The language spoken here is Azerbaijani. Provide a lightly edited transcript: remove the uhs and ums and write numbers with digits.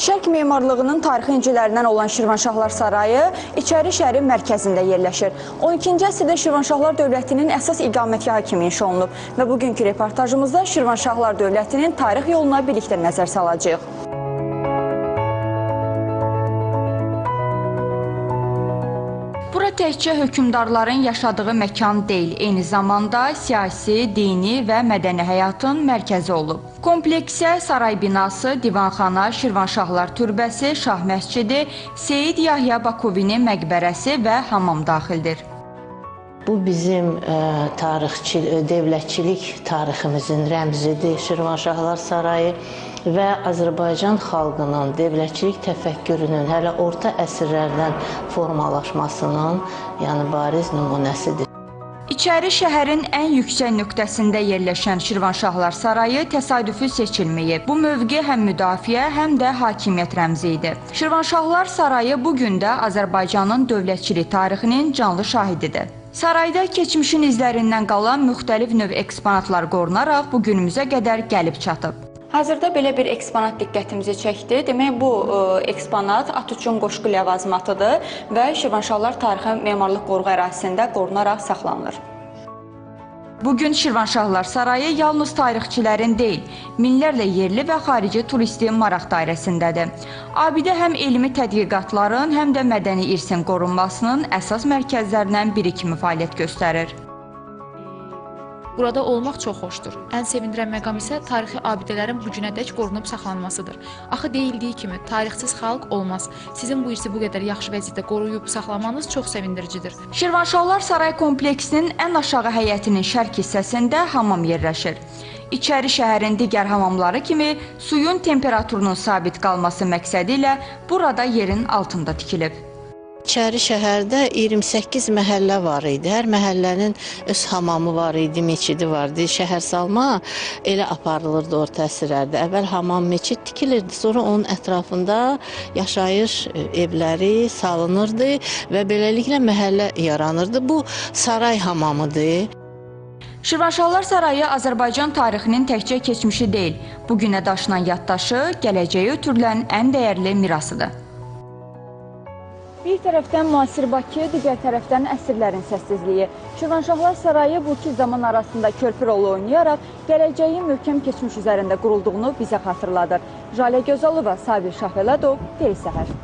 Şərq memarlığının tarixi incilərindən olan Şirvanşahlar Sarayı İçəri şəhərin mərkəzində yerləşir. 12-ci əsrdə Şirvanşahlar dövlətinin əsas iqamətgahı kimi inşa olunub və bugünkü reportajımızda Şirvanşahlar dövlətinin tarix yoluna birlikdə nəzər salacağıq. Bura təkcə hökümdarların yaşadığı məkan deyil, eyni zamanda siyasi, dini və mədəni həyatın mərkəzi olub. Kompleksə saray binası, divanxana, Şirvanşahlar türbəsi, Şah məscidi, Seyid Yahya Bakovinin məqbərəsi və hamam daxildir. Bu bizim dövlətçilik tariximizin rəmzidir, Şirvanşahlar Sarayı və Azərbaycan xalqının dövlətçilik təfəkkürünün hələ orta əsrlərdən formalaşmasının bariz nümunəsidir. İçəri şəhərin ən yüksək nöqtəsində yerləşən Şirvanşahlar Sarayı təsadüfi seçilməyib. Bu mövqe həm müdafiə, həm də hakimiyyət rəmzi idi. Şirvanşahlar Sarayı bugün də Azərbaycanın dövlətçilik tarixinin canlı şahididir. Sarayda keçmişin izlərindən qalan müxtəlif növ eksponatlar qorunaraq bu günümüzə qədər gəlib çatıb. Hazırda belə bir eksponat diqqətimizi çəkdi. Demək, bu eksponat Atuçun qoşqu ləvazimatıdır və Şirvanşahlar tarixi memarlıq qoruğu ərazisində qorunaraq saxlanılır. Bugün Şirvanşahlar Sarayı yalnız tarixçilərin deyil, minlərlə yerli və xarici turisti maraq dairəsindədir. Abidə həm elmi tədqiqatların, həm də mədəni irsin qorunmasının əsas mərkəzlərindən biri kimi fəaliyyət göstərir. Burada olmaq çox xoşdur. Ən sevindirən məqam isə tarixi abidələrin bu günədək qorunub saxlanmasıdır. Axı deyildiyi kimi, tarixsiz xalq olmaz. Sizin bu irsi bu qədər yaxşı vəziyyətdə qoruyub saxlamanız çox sevindiricidir. Şirvanşahlar Saray kompleksinin ən aşağı həyətinin şərq hissəsində hamam yerləşir. İçəri şəhərin digər hamamları kimi suyun temperaturunun sabit qalması məqsədi ilə burada yerin altında tikilib. İçəri şəhərdə 28 məhəllə var idi. Hər məhəllənin öz hamamı var idi, meçidi var idi. Şəhərsalma elə aparılırdı orta əsrlərdə. Əvvəl hamam, meçid tikilirdi, sonra onun ətrafında yaşayış evləri salınırdı və beləliklə məhəllə yaranırdı. Bu saray hamamıdır. Şirvanşahlar Sarayı Azərbaycan tarixinin təkcə keçmişi deyil, bugünə daşınan yaddaşı, gələcəyə ötürülən ən dəyərli mirasıdır. Bir tərəfdən müasir Bakı, digər tərəfdən əsrlərin səssizliyi. Şirvanşahlar Sarayı bu iki zaman arasında körpü rolu oynayaraq gələcəyin möhkəm keçmiş üzərində qurulduğunu bizə xatırladır. Jalə Gözalova, Sabir Şahvelədov, Deli Səhər.